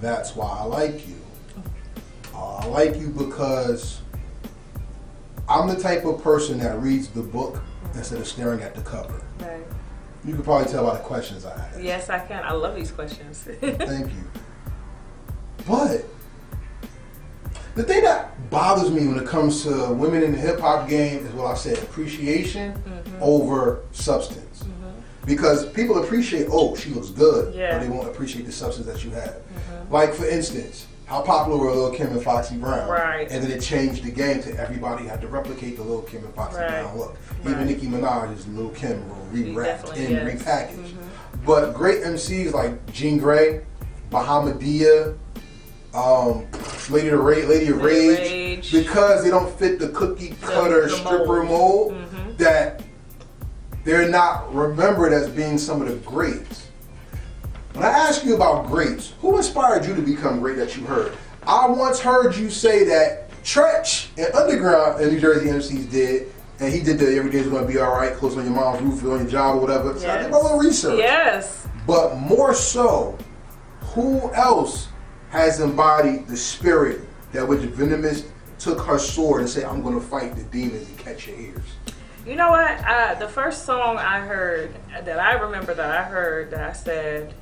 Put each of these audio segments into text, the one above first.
that's why I like you. I like you because I'm the type of person that reads the book instead of staring at the cover. Right. You can probably tell by the questions I ask. Yes, I can. I love these questions. Thank you. But the thing that bothers me when it comes to women in the hip hop game is what I said: appreciation over substance. Because people appreciate, oh, she looks good, but they won't appreciate the substance that you have. Like, for instance, how popular were Lil' Kim and Foxy Brown? Right. And then it changed the game to everybody had to replicate the Lil' Kim and Foxy Brown look. Even Nicki Minaj is Lil' Kim re-wrapped and repackaged. But great MCs like Jean Grey, Bahamadia, Lady of Rage, because they don't fit the cookie cutter stripper mold, that they're not remembered as being some of the greats. When I ask you about greats, who inspired you to become great that you heard? I once heard you say that Tretch and Underground and New Jersey MCs did, and he did the Every Day's Gonna Be Alright, Close on Your Mom's Roof, on your job or whatever. So I did my little research. Yes. But more so, who else has embodied the spirit that which Venomiss took her sword and said, I'm gonna fight the demons and catch your ears? You know what? The first song I heard, that I remember that I heard, that I said,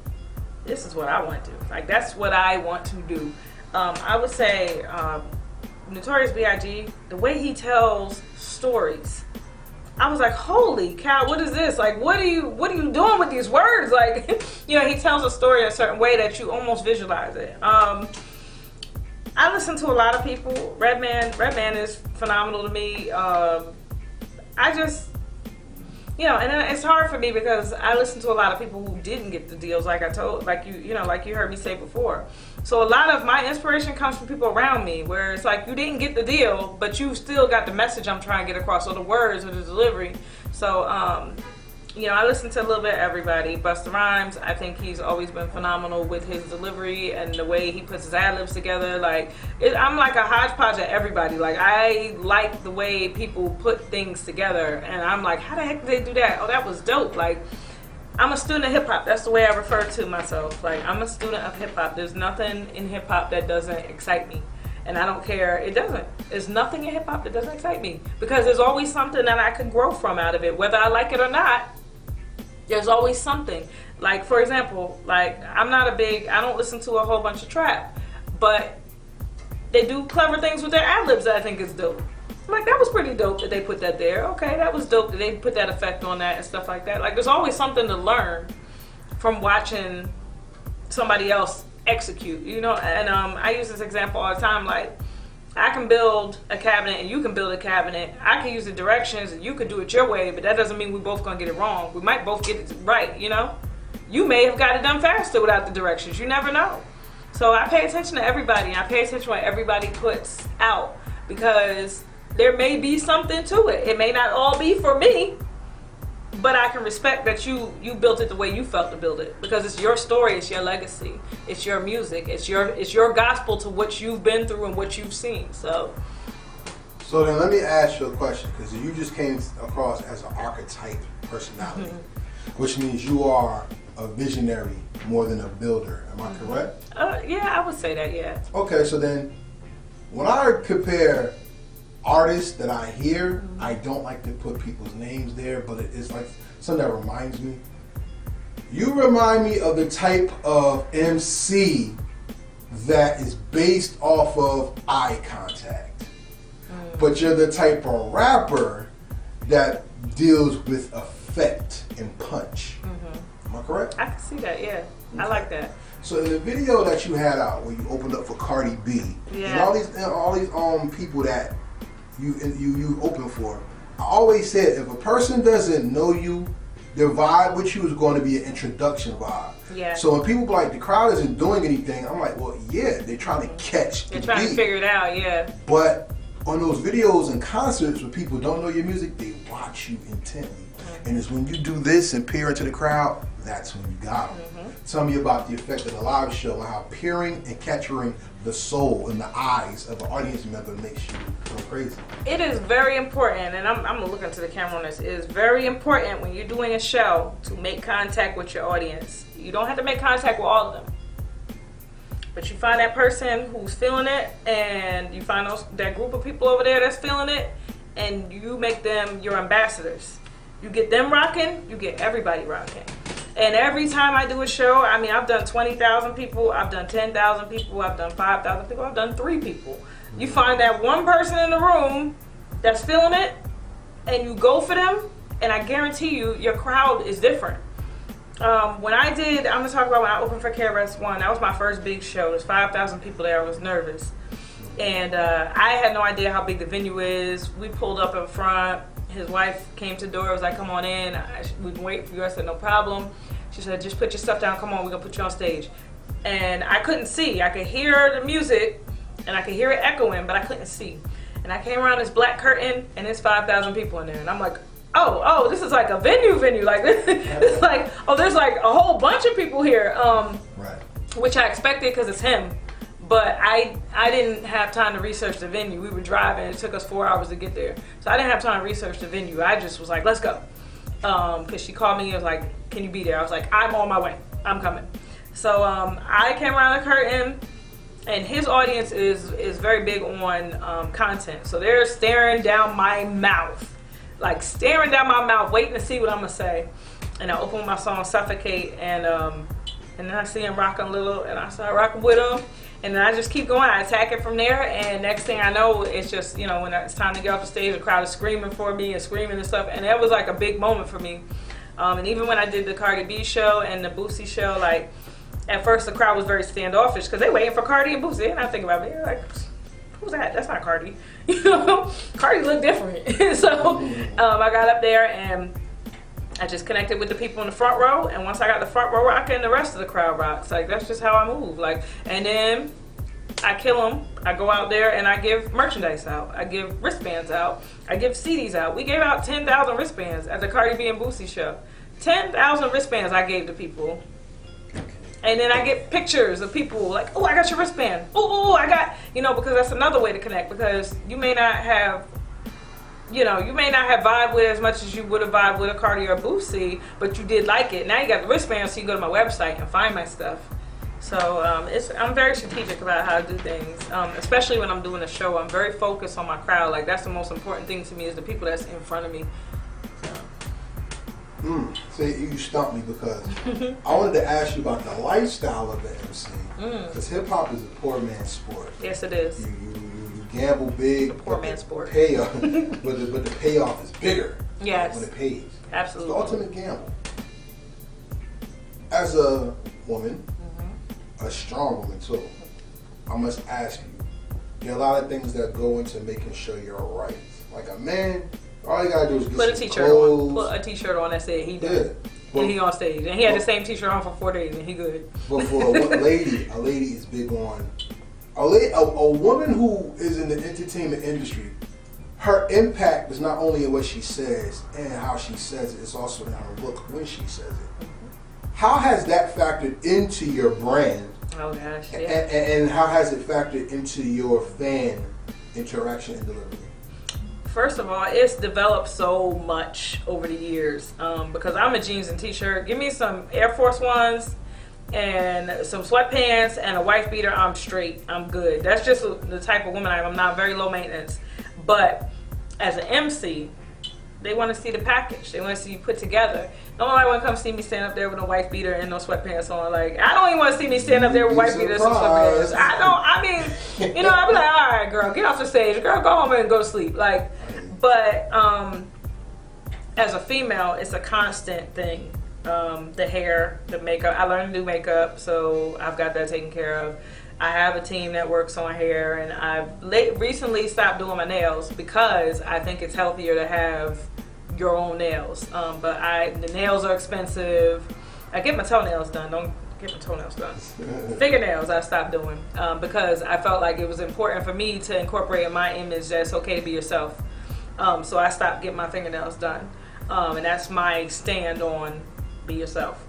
this is what I want to do. Like, that's what I want to do. I would say Notorious B.I.G., the way he tells stories, I was like, holy cow, what is this? Like, what are you doing with these words? Like, you know, he tells a story a certain way that you almost visualize it. I listen to a lot of people. Redman is phenomenal to me. I just, you know, and it's hard for me because I listen to a lot of people who didn't get the deals, like like you heard me say before. So a lot of my inspiration comes from people around me, where it's like, you didn't get the deal, but you still got the message I'm trying to get across, or the words or the delivery. So, you know, I listen to a little bit of everybody. Busta Rhymes, I think he's always been phenomenal with his delivery and the way he puts his ad-libs together. Like, I'm like a hodgepodge of everybody. Like, I like the way people put things together, and I'm like, how the heck did they do that? Oh, that was dope. Like, I'm a student of hip-hop. That's the way I refer to myself. Like, I'm a student of hip-hop. There's nothing in hip-hop that doesn't excite me. And I don't care, it doesn't. There's nothing in hip-hop that doesn't excite me. Because there's always something that I can grow from out of it. Whether I like it or not, there's always something. Like, for example, like, I don't listen to a whole bunch of trap, but they do clever things with their ad-libs that I think is dope. I'm like, that was pretty dope that they put that there. Okay, that was dope that they put that effect on that and stuff like that. Like, there's always something to learn from watching somebody else execute, you know? And I use this example all the time. Like, I can build a cabinet and you can build a cabinet. I can use the directions and you can do it your way, but that doesn't mean we both gonna get it wrong. We might both get it right, you know? You may have got it done faster without the directions. You never know. So I pay attention to everybody. I pay attention to what everybody puts out, because there may be something to it. It may not all be for me, but I can respect that you built it the way you felt to build it, because it's your story, it's your legacy, it's your music, it's your gospel to what you've been through and what you've seen. So then let me ask you a question, because you just came across as an archetype personality, which means you are a visionary more than a builder. Am I correct? Yeah, I would say that, yeah. Okay, so then when I compare artists that I hear, I don't like to put people's names there, but it is like something that reminds me. You remind me of the type of MC that is based off of eye contact. But you're the type of rapper that deals with effect and punch. Am I correct? I can see that, yeah. Okay. I like that. So in the video that you had out where you opened up for Cardi B, and all these people that you open for, I always said, if a person doesn't know you, their vibe with you is going to be an introduction vibe. Yeah. So when people be like, the crowd isn't doing anything, I'm like, well, yeah, they're trying to catch the beat. They're trying to figure it out, yeah. But on those videos and concerts where people don't know your music, they watch you intently. And it's when you do this and peer into the crowd, that's when you got them. Tell me about the effect of the live show and how peering and capturing the soul in the eyes of an audience member makes you go crazy. It is very important, and I'm gonna look into the camera on this. It is very important when you're doing a show to make contact with your audience. You don't have to make contact with all of them, But you find that person who's feeling it, and you find that group of people over there that's feeling it, and you make them your ambassadors. You get them rocking, you get everybody rocking. And every time I do a show, I mean, I've done 20,000 people, I've done 10,000 people, I've done 5,000 people, I've done 3 people. You find that one person in the room that's feeling it, and you go for them, and I guarantee you, your crowd is different. When I did, I'm going to talk about when I opened for KRS-One, that was my first big show. There's 5,000 people there, I was nervous. And I had no idea how big the venue is. We pulled up in front. His wife came to the door, was like, come on in. We've been waiting for you. I said, no problem. She said, just put your stuff down. Come on, we're going to put you on stage. And I couldn't see. I could hear the music, and I could hear it echoing, but I couldn't see. And I came around this black curtain, and there's 5,000 people in there. And I'm like, oh, this is like a venue. Like, it's like, oh, there's like a whole bunch of people here. Right. Which I expected because it's him. But I didn't have time to research the venue. We were driving. It took us 4 hours to get there. So I didn't have time to research the venue. I just was like, let's go. Because she called me and was like, can you be there? I was like, I'm on my way. I'm coming. So I came around the curtain, and his audience is very big on content. So they're staring down my mouth. Like staring down my mouth, waiting to see what I'm going to say. And I open with my song, Suffocate. And then I see him rocking a little, and I start rocking with him. And then I just keep going. I attack it from there, and next thing I know, it's just, you know, when it's time to get off the stage, the crowd is screaming for me and screaming and stuff, and that was like a big moment for me. And even when I did the Cardi B show and the Boosie show, like, at first the crowd was very standoffish because they waiting for Cardi and Boosie. They're not thinking about me. They're like, who's that? That's not Cardi. You know, Cardi looked different. So I got up there and I just connected with the people in the front row, and once I got the front row rocking, the rest of the crowd rocks. Like, that's just how I move. Like, and then I kill them. I go out there and I give merchandise out. I give wristbands out. I give CDs out. We gave out 10,000 wristbands at the Cardi B and Boosie show. 10,000 wristbands I gave to people. And then I get pictures of people like, oh, I got your wristband. Oh, I got, you know, because that's another way to connect, because you may not have, you know, you may not have vibed with it as much as you would have vibed with a Cardi or a Boosie, but you did like it. Now you got the wristband, so you can go to my website and find my stuff. So I'm very strategic about how I do things, especially when I'm doing a show. I'm very focused on my crowd. Like, that's the most important thing to me, is the people that's in front of me. So you stumped me, because I wanted to ask you about the lifestyle of the MC. Because hip hop is a poor man's sport. Yes, it is. You gamble big. The poor man's sport. Payoff, but the payoff is bigger. Yes. When it pays. Absolutely. It's the ultimate gamble. As a woman, a strong woman too, I must ask you, there are a lot of things that go into making sure you're right. Like a man, all you gotta do is get put a t-shirt clothes. on. Put a t-shirt on that said he did. Yeah. And he on stage. And he had the same t-shirt on for 4 days, and he good. But for a lady is big on a woman who is in the entertainment industry. Her impact is not only in what she says and how she says it, it's also in her look when she says it. How has that factored into your brand? Oh gosh, yeah. And how has it factored into your fan interaction and delivery? First of all, it's developed so much over the years, because I'm a jeans and t-shirt. Give me some Air Force Ones and some sweatpants and a wife beater, I'm straight. I'm good. That's just the type of woman I am. I'm not very low maintenance. But as an MC, they want to see the package. They want to see you put together. Nobody want to come see me stand up there with a wife beater and no sweatpants on. Like, I don't even want to see me stand up there with wife beaters and sweatpants. I mean, you know, I'll be like, all right, girl, get off the stage. Girl, go home and go to sleep. Like, but as a female, it's a constant thing. The hair, the makeup. I learned to do makeup, so I've got that taken care of. I have a team that works on hair, and I've recently stopped doing my nails because I think it's healthier to have your own nails. But the nails are expensive. I get my toenails done. Don't get my toenails done. Fingernails I stopped doing because I felt like it was important for me to incorporate in my image that it's okay to be yourself. So I stopped getting my fingernails done. And that's my stand on be yourself.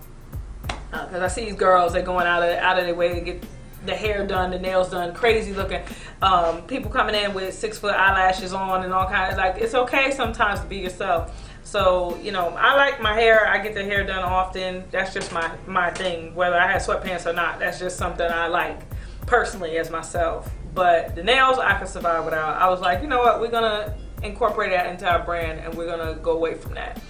Because I see these girls, they're going out of their way to get the hair done, the nails done, crazy looking. People coming in with 6-foot eyelashes on and all kinds. Like, it's okay sometimes to be yourself. So, you know, I like my hair. I get the hair done often. That's just my thing. Whether I have sweatpants or not, that's just something I like. personally as myself. But the nails I could survive without. I was like, you know what, we're gonna incorporate that into our brand and we're gonna go away from that.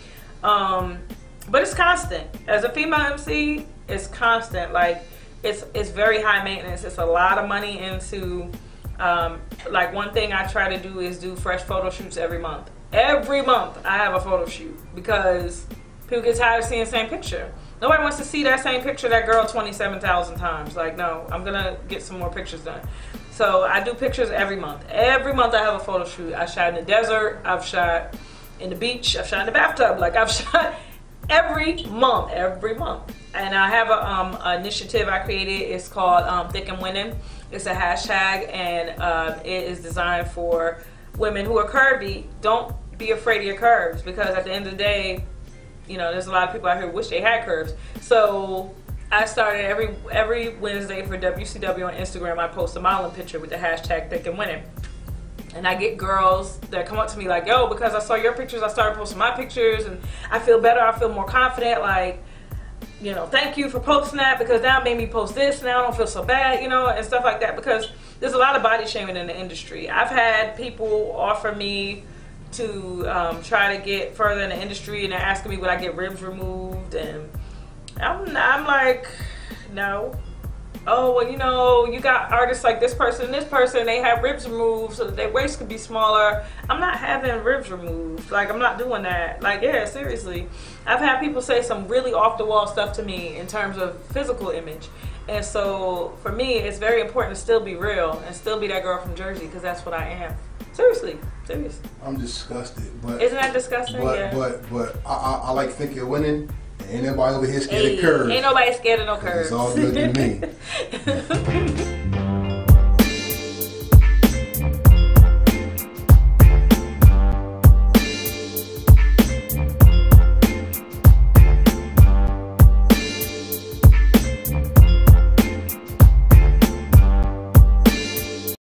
But it's constant. As a female MC, it's constant. Like it's very high maintenance. It's a lot of money into like one thing I try to do is do fresh photo shoots every month. Every month I have a photo shoot because people get tired of seeing the same picture. Nobody wants to see that same picture of that girl 27,000 times. Like, no, I'm gonna get some more pictures done. So I do pictures every month. Every month I have a photo shoot. I shot in the desert, I've shot in the beach, I've shot in the bathtub. Like, I've shot every month. And I have a initiative I created. It's called Thick and Winning. It's a hashtag, and it is designed for women who are curvy. Don't be afraid of your curves, because at the end of the day, you know, there's a lot of people out here who wish they had curves. So I started every Wednesday for WCW on Instagram, I post a modeling picture with the hashtag Thick and Winning. And I get girls that come up to me like, yo, because I saw your pictures, I started posting my pictures, and I feel better, I feel more confident, like, you know, thank you for posting that, because now it made me post this, now I don't feel so bad, you know, and stuff like that, because there's a lot of body shaming in the industry. I've had people offer me to try to get further in the industry, and they're asking me would I get ribs removed, and I'm like, no. Oh, well, you know, you got artists like this person and this person, they have ribs removed so that their waist could be smaller. I'm not having ribs removed. Like, I'm not doing that. Like, yeah, seriously. I've had people say some really off-the-wall stuff to me in terms of physical image. And so, for me, it's very important to still be real and still be that girl from Jersey, because that's what I am. Seriously. I'm disgusted. But isn't that disgusting? But I like Think You're Winning. Ain't nobody over here scared of curves. Ain't nobody scared of no curves. It's all good to me.